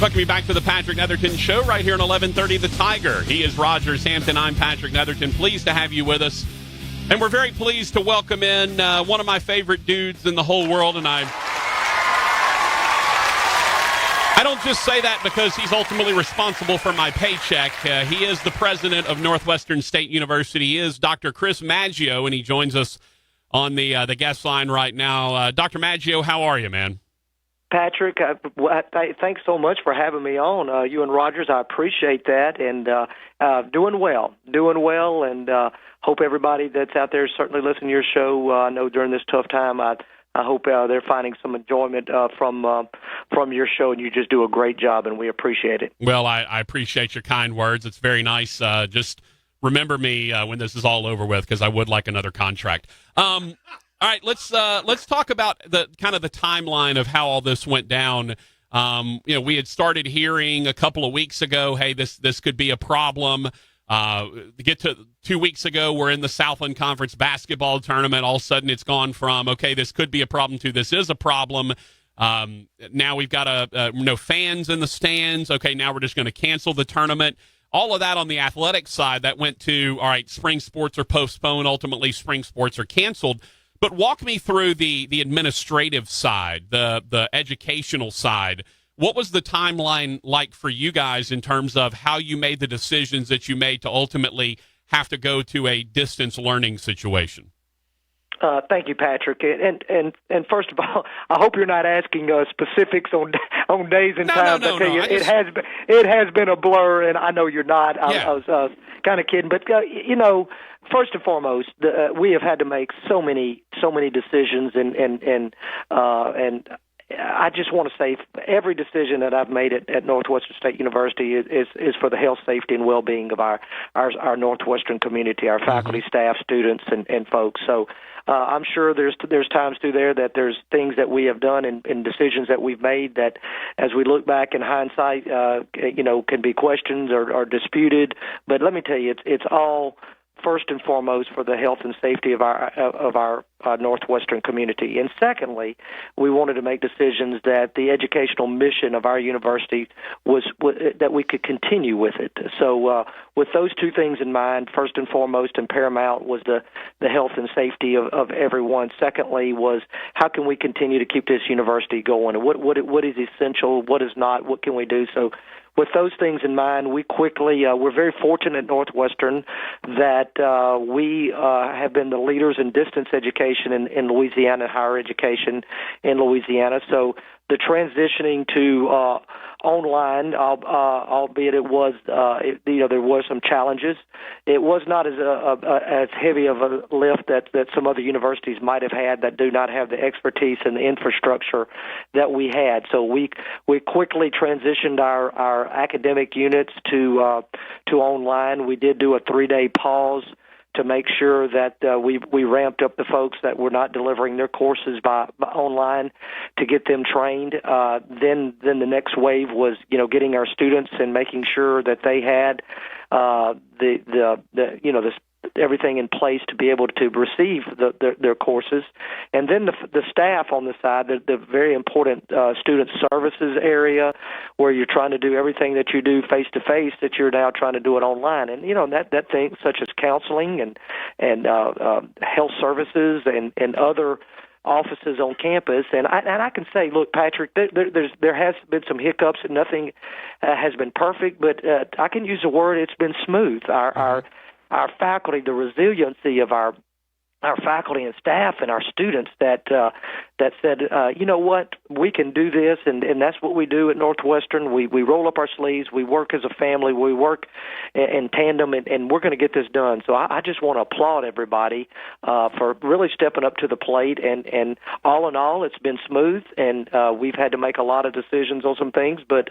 Welcome me back to the Patrick Netherton Show right here on 1130 The Tiger. He is Rogers Hampton. I'm Patrick Netherton. Pleased to have you with us. And we're very pleased to welcome in one of my favorite dudes in the whole world. And I don't just say that because he's ultimately responsible for my paycheck. He is the president of Northwestern State University. He is Dr. Chris Maggio, and he joins us on the guest line right now. Dr. Maggio, how are you, man? Patrick, thanks so much for having me on. You and Rogers, I appreciate that, and doing well, and hope everybody that's out there certainly listening to your show. I know during this tough time, I hope they're finding some enjoyment from your show, and you just do a great job, and we appreciate it. Well, I appreciate your kind words. It's very nice. Just remember me when this is all over with, because I would like another contract. All right, let's talk about the kind of the timeline of how all this went down. We had started hearing a couple of weeks ago, hey, this could be a problem. Get to 2 weeks ago, we're in the Southland Conference basketball tournament. All of a sudden, it's gone from, okay, this could be a problem to this is a problem. Now we've got no fans in the stands. Okay, now we're just going to cancel the tournament. All of that on the athletic side, that went to, all right, spring sports are postponed. Ultimately, spring sports are canceled. But walk me through the administrative side, the educational side. What was the timeline like for you guys in terms of how you made the decisions that you made to ultimately have to go to a distance learning situation? Thank you, Patrick. And first of all, I hope you're not asking specifics on days and times. No. It has been a blur, and I know you're not. I was kind of kidding, but first and foremost, we have had to make so many decisions, and I just want to say every decision that I've made at Northwestern State University is for the health, safety, and well-being of our Northwestern community, our faculty, staff, students, and folks. So I'm sure there's times through there that there's things that we have done and decisions that we've made that, as we look back in hindsight, can be questioned or disputed. But let me tell you, it's all first and foremost for the health and safety of our Northwestern community. And secondly, we wanted to make decisions that the educational mission of our university was that we could continue with it. So with those two things in mind, first and foremost and paramount was the health and safety of everyone. Secondly was how can we continue to keep this university going? And what is essential, what is not, what can we do? So with those things in mind, we quickly, we're very fortunate at Northwestern that we have been the leaders in distance education in Louisiana, higher education in Louisiana. So the transitioning to online, albeit it was, there was some challenges. It was not as heavy of a lift that some other universities might have had that do not have the expertise and the infrastructure that we had. So we quickly transitioned our academic units to online. We did do a 3-day pause to make sure that we ramped up the folks that were not delivering their courses by online to get them trained. Then the next wave was getting our students and making sure that they had everything in place to be able to receive their courses. And then the staff on the side, the very important student services area where you're trying to do everything that you do face-to-face, that you're now trying to do it online. And, that thing such as counseling and health services and other offices on campus. And I can say, look, Patrick, there has been some hiccups and nothing has been perfect, but I can use the word it's been smooth. Our faculty, the resiliency of our faculty and staff and our students that said, you know what, we can do this, and that's what we do at Northwestern. We roll up our sleeves, we work as a family, we work in tandem, and we're going to get this done. So I just want to applaud everybody for really stepping up to the plate, and all in all, it's been smooth, and we've had to make a lot of decisions on some things, but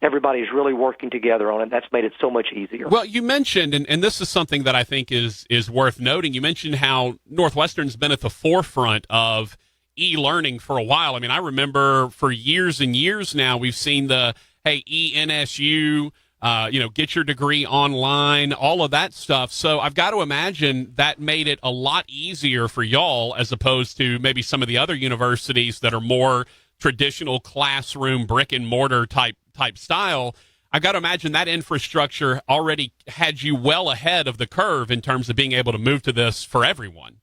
everybody's really working together on it. That's made it so much easier. Well, you mentioned, and this is something that I think is worth noting, you mentioned how Northwestern's been at the forefront of e-learning for a while. I mean, I remember for years and years now, we've seen the, hey, NSU, get your degree online, all of that stuff. So I've got to imagine that made it a lot easier for y'all as opposed to maybe some of the other universities that are more traditional classroom, brick and mortar type type style. I got to imagine that infrastructure already had you well ahead of the curve in terms of being able to move to this for everyone.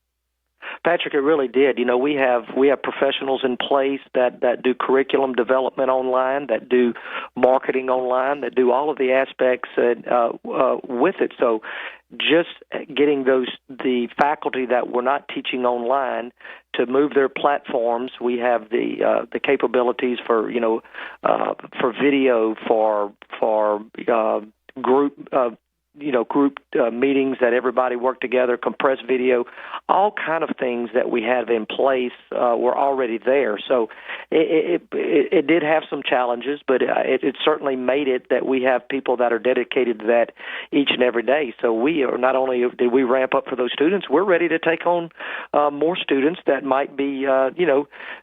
Patrick, it really did. We have professionals in place that do curriculum development online, that do marketing online, that do all of the aspects with it. So just getting the faculty that were not teaching online to move their platforms. We have the capabilities for video, for group meetings that everybody worked together, compressed video, all kind of things that we have in place were already there. So it did have some challenges, but it certainly made it that we have people that are dedicated to that each and every day. So we are, not only did we ramp up for those students, we're ready to take on more students that might be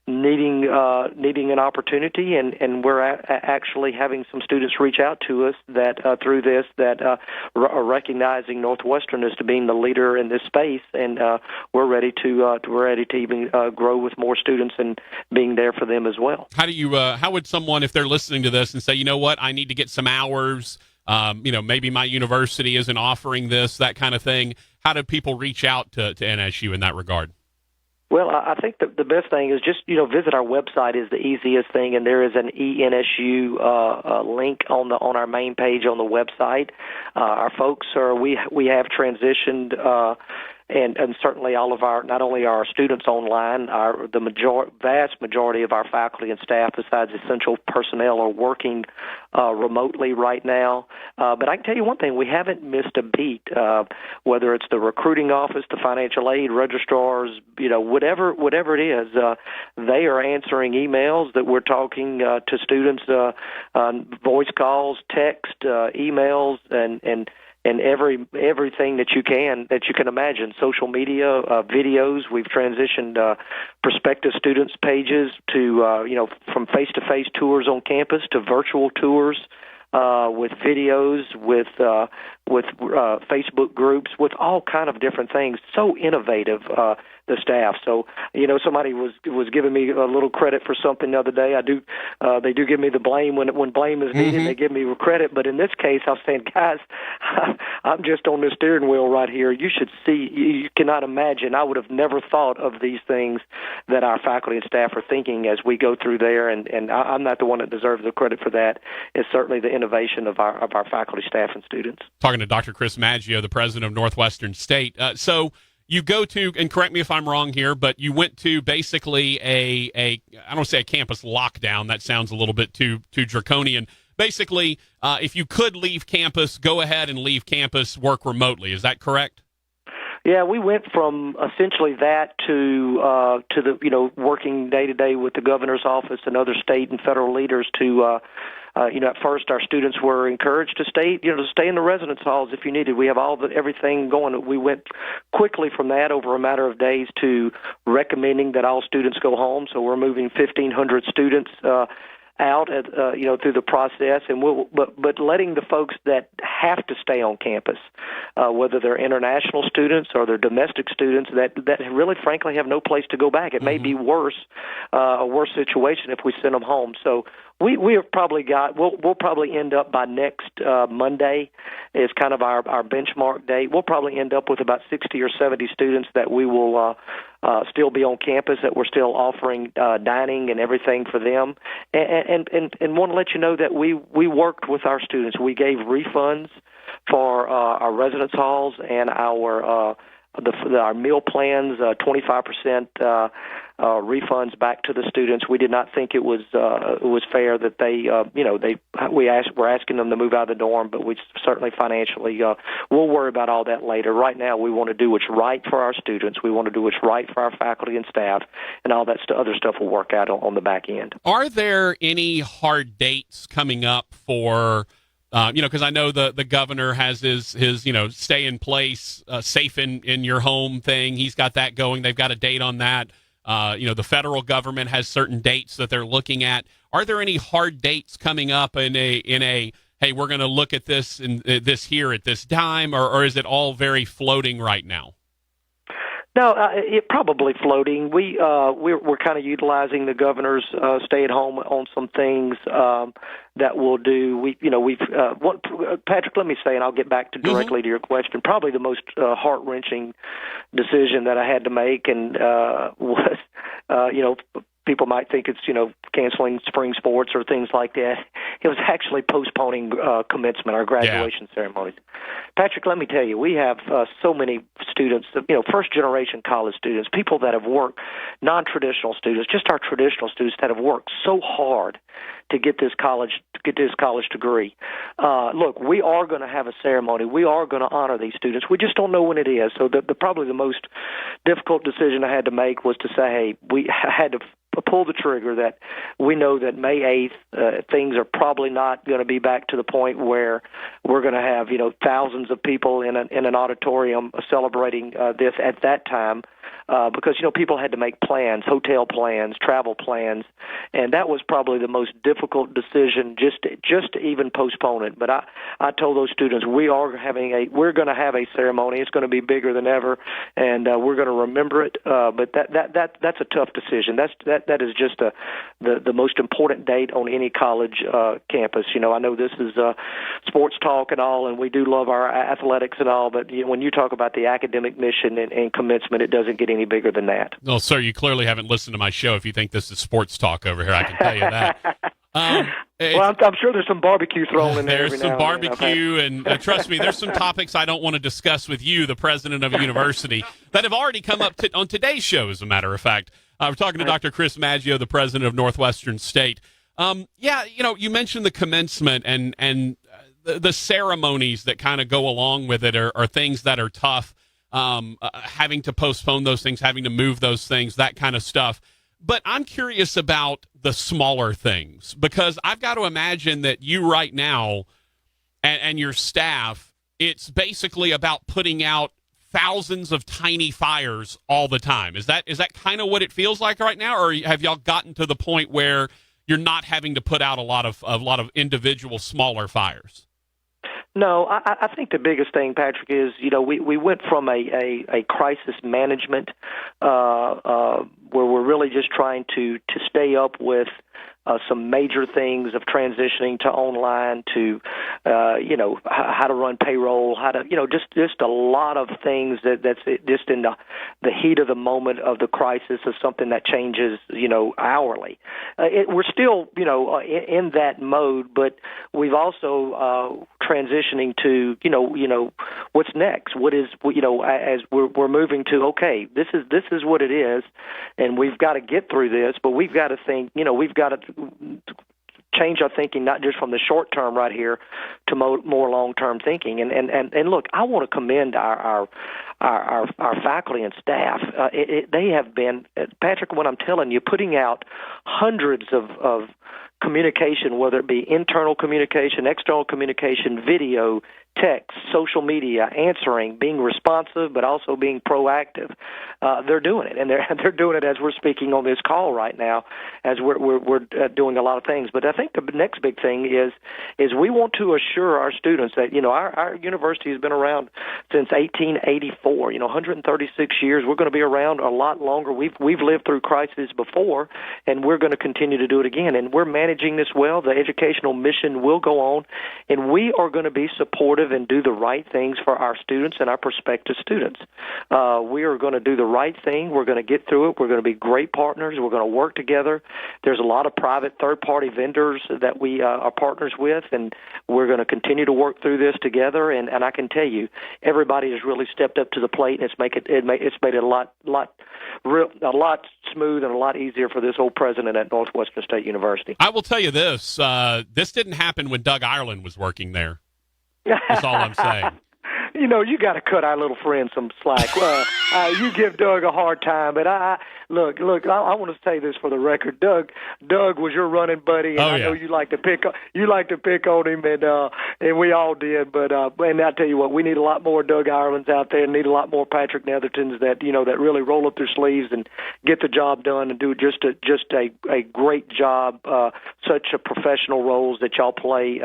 needing an opportunity, and we're actually having some students reach out to us that through this that are recognizing Northwestern as to being the leader in this space, and we're ready to even grow with more students and being there for them as well. How would someone, if they're listening to this and say, you know what, I need to get some hours, maybe my university isn't offering this, that kind of thing, how do people reach out to NSU in that regard? Well, I think the best thing is just, visit our website is the easiest thing, and there is an ENSU link on our main page on the website. Our folks we have transitioned, and certainly all of our, not only our students online, the vast majority of our faculty and staff, besides essential personnel, are working remotely right now. But I can tell you one thing: we haven't missed a beat. Whether it's the recruiting office, the financial aid registrars, whatever it is, they are answering emails that we're talking to students, voice calls, text, emails, and everything that you can imagine. Social media, videos. We've transitioned prospective students' pages to from face-to-face tours on campus to virtual tours with videos, with Facebook groups, with all kind of different things. So innovative. The staff. So, somebody was giving me a little credit for something the other day. They do give me the blame when blame is needed. Mm-hmm. They give me credit, but in this case, I was saying, guys, I'm just on the steering wheel right here. You should see. You cannot imagine. I would have never thought of these things that our faculty and staff are thinking as we go through there. And I'm not the one that deserves the credit for that. It's certainly the innovation of our faculty, staff, and students. Talking to Dr. Chris Maggio, the president of Northwestern State. So you go to, and correct me if I'm wrong here, but you went to basically I don't want to say a campus lockdown. That sounds a little bit too draconian. Basically, if you could leave campus, go ahead and leave campus, work remotely. Is that correct? Yeah, we went from essentially that to the working day to day with the governor's office and other state and federal leaders to. At first our students were encouraged to stay in the residence halls if you needed. We have everything going. We went quickly from that over a matter of days to recommending that all students go home. So we're moving 1,500 students out through the process, and but letting the folks that have to stay on campus, whether they're international students or they're domestic students that really frankly have no place to go back. It may be a worse situation if we send them home. So we have probably we'll probably end up by next Monday is kind of our benchmark date. We'll probably end up with about 60 or 70 students that we will still be on campus, that we're still offering dining and everything for them, and want to let you know that we worked with our students. We gave refunds for our residence halls and our meal plans, 25% refunds back to the students. We did not think it was fair that we're asking them to move out of the dorm, but we certainly financially we'll worry about all that later. Right now, we want to do what's right for our students. We want to do what's right for our faculty and staff, and all that other stuff will work out on the back end. Are there any hard dates coming up for? Because I know the governor has his stay in place, safe in your home thing. He's got that going. They've got a date on that. The federal government has certain dates that they're looking at. Are there any hard dates coming up in a hey, we're going to look at this and this here at this time, or is it all very floating right now? No, it probably floating. We're kind of utilizing the governor's stay at home on some things that we'll do. Patrick, let me say, and I'll get back to directly to your question. Probably the most heart wrenching decision that I had to make, and was people might think it's, canceling spring sports or things like that. It was actually postponing commencement, our graduation ceremonies. Patrick, let me tell you, we have so many students, first-generation college students, people that have worked, non-traditional students, just our traditional students that have worked so hard to get this college degree. Look, we are going to have a ceremony. We are going to honor these students. We just don't know when it is. So probably the most difficult decision I had to make was to say, hey, I had to pull the trigger that we know that May 8th, things are probably not going to be back to the point where we're going to have, thousands of people in an auditorium celebrating this at that time. Because, people had to make plans, hotel plans, travel plans, and that was probably the most difficult decision just to even postpone it. But I told those students we're going to have a ceremony. It's going to be bigger than ever, and we're going to remember it. But that's a tough decision. That is just the most important date on any college campus. I know this is sports talk and all, and we do love our athletics and all, but when you talk about the academic mission and commencement, it doesn't get any bigger than that. Well, sir, you clearly haven't listened to my show if you think this is sports talk over here. I can tell you that. Well, I'm sure there's some barbecue thrown in there. There's some barbecue, and trust me, there's some topics I don't want to discuss with you, the president of a university, that have already come up on today's show, as a matter of fact. We're talking to Dr. Chris Maggio, the president of Northwestern State. You mentioned the commencement and the ceremonies that kind of go along with it are things that are tough. Having to postpone those things, having to move those things, that kind of stuff. But I'm curious about the smaller things, because I've got to imagine that you right now and your staff, it's basically about putting out thousands of tiny fires all the time. Is that kind of what it feels like right now, or have y'all gotten to the point where you're not having to put out a lot of individual smaller fires? No, I think the biggest thing, Patrick, is we went from a crisis management where we're really just trying to stay up with some major things of transitioning to online, to how to run payroll, how to just a lot of things that's just in the heat of the moment of the crisis is something that changes hourly. We're still in that mode, but we've also transitioning to what's next. What is as we're moving to, okay, this is what it is, and we've got to get through this, but we've got to think, we've got to change our thinking, not just from the short term right here to more long term thinking. And look, I want to commend our faculty and staff. They have been, Patrick, what I'm telling you, putting out hundreds of communication, whether it be internal communication, external communication, video, text, social media, answering, being responsive, but also being proactive. They're doing it, and they're doing it as we're speaking on this call right now, as we're doing a lot of things. But I think the next big thing is we want to assure our students that our university has been around since 1884. 136 years. We're going to be around a lot longer. We've lived through crises before, and we're going to continue to do it again. And we're managing this well. The educational mission will go on, and we are going to be supportive and do the right things for our students and our prospective students. We are going to do the right thing. We're going to get through it. We're going to be great partners. We're going to work together. There's a lot of private third-party vendors that we are partners with, and we're going to continue to work through this together. And I can tell you, everybody has really stepped up to the plate, and it's made it a lot smooth and a lot easier for this old president at Northwestern State University. I will tell you this: this didn't happen when Doug Ireland was working there. That's all I'm saying. You got to cut our little friend some slack. You give Doug a hard time, but I want to say this for the record. Doug was your running buddy, and I know you like to pick on him, And we all did, but and I tell you what, we need a lot more Doug Irelands out there, and need a lot more Patrick Nethertons that that really roll up their sleeves and get the job done and do just a great job. Such a professional roles that y'all play.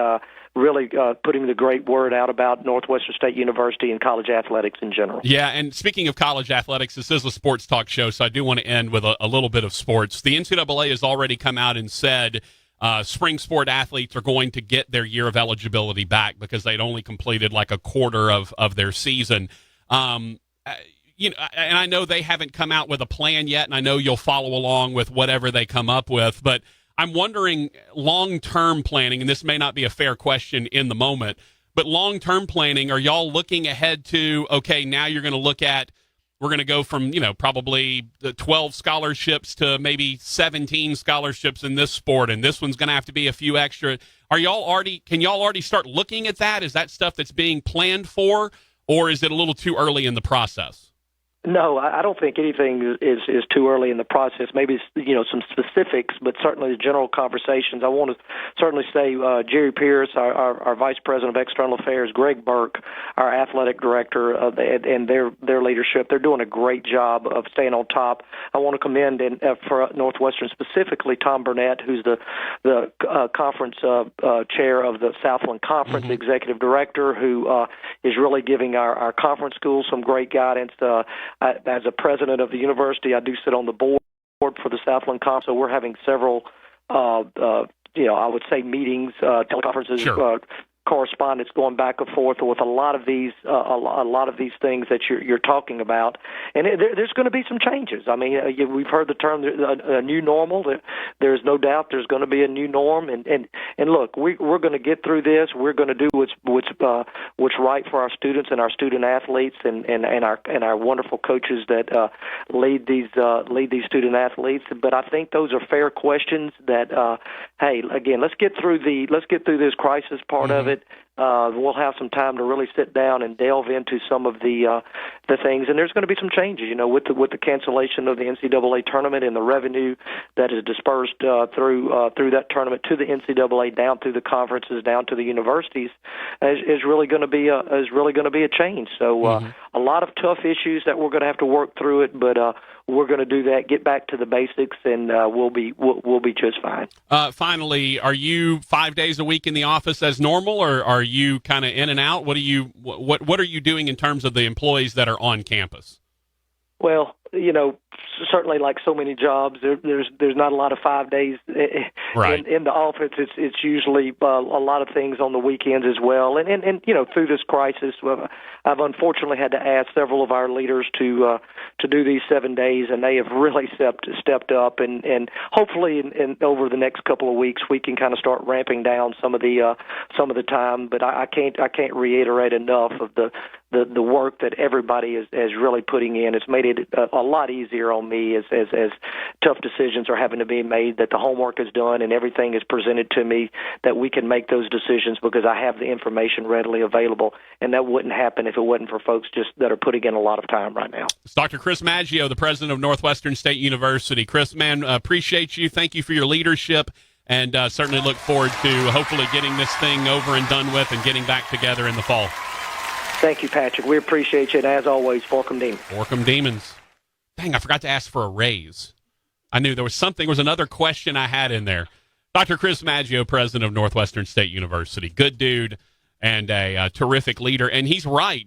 Really putting the great word out about Northwestern State University and college athletics in general. Yeah, and speaking of college athletics, this is a sports talk show, so I do want to end with a little bit of sports. The NCAA has already come out and said spring sport athletes are going to get their year of eligibility back because they'd only completed like a quarter of their season. And I know they haven't come out with a plan yet, and I know you'll follow along with whatever they come up with, but I'm wondering long-term planning, and this may not be a fair question in the moment, but long-term planning, are y'all looking ahead to, okay, now you're going to look at, we're going to go from, probably the 12 scholarships to maybe 17 scholarships in this sport, and this one's going to have to be a few extra. Can y'all already start looking at that? Is that stuff that's being planned for, or is it a little too early in the process? No, I don't think anything is too early in the process. Maybe some specifics, but certainly the general conversations. I want to certainly say Jerry Pierce, our Vice President of External Affairs, Greg Burke, our Athletic Director, and their leadership. They're doing a great job of staying on top. I want to commend for Northwestern specifically Tom Burnett, who's the conference chair of the Southland Conference, Mm-hmm. Executive Director, who is really giving our conference schools some great guidance. As a president of the university, I do sit on the board for the Southland Conference, so we're having several, I would say meetings, teleconferences, Sure. Correspondence going back and forth with a lot of these things that you're talking about, and there's going to be some changes. I mean, we've heard the term a new normal. There's no doubt there's going to be a new norm, and look, we're going to get through this. We're going to do what's right for our students and our student athletes and our wonderful coaches that lead these student athletes. But I think those are fair questions. That hey, again, let's get through this crisis part Mm-hmm. of it. We'll have some time to really sit down and delve into some of the things, and there's going to be some changes. With the cancellation of the NCAA tournament and the revenue that is dispersed through that tournament to the NCAA, down through the conferences, down to the universities, is really going to be a change. So a lot of tough issues that we're going to have to work through it, but we're going to do that, get back to the basics, and we'll be just fine. Finally, are you 5 days a week in the office as normal, or are you kind of in and out? What are you doing in terms of the employees that are on campus? Well, certainly like so many jobs, there's not a lot of 5 days Right. in the office. It's usually a lot of things on the weekends as well. And through this crisis, I've unfortunately had to ask several of our leaders to do these 7 days, and they have really stepped up. And hopefully, in over the next couple of weeks, we can kind of start ramping down some of the time. But I can't reiterate enough of the work that everybody is really putting in. It's made it a lot easier on me as tough decisions are having to be made, that the homework is done and everything is presented to me, that we can make those decisions because I have the information readily available, and that wouldn't happen if it wasn't for folks just that are putting in a lot of time right now. It's Dr. Chris Maggio, the president of Northwestern State University. Chris, man, appreciate you. Thank you for your leadership, and certainly look forward to hopefully getting this thing over and done with and getting back together in the fall. Thank you, Patrick. We appreciate you, and as always, Forkham Demon. Forkham Demons. Dang, I forgot to ask for a raise. I knew there was another question I had in there. Dr. Chris Maggio, president of Northwestern State University. Good dude and a terrific leader. And he's right.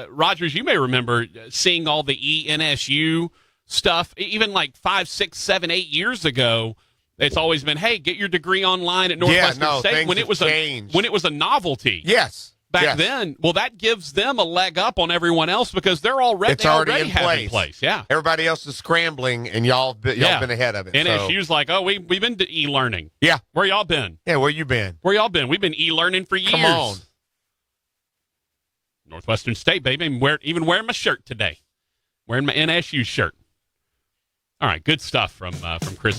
Rogers, you may remember seeing all the NSU stuff, even like 5, 6, 7, 8 years ago. It's always been, hey, get your degree online at Northwestern State when it was a novelty. Yes. Back then, well, that gives them a leg up on everyone else because they already have in place. Yeah, everybody else is scrambling, and y'all been ahead of it. NSU's like, oh, we've been to e-learning. Yeah, where y'all been? Yeah, where you been? Where y'all been? We've been e-learning for years. Come on, Northwestern State, baby. I'm even wearing my shirt today, wearing my NSU shirt. All right, good stuff from Chris.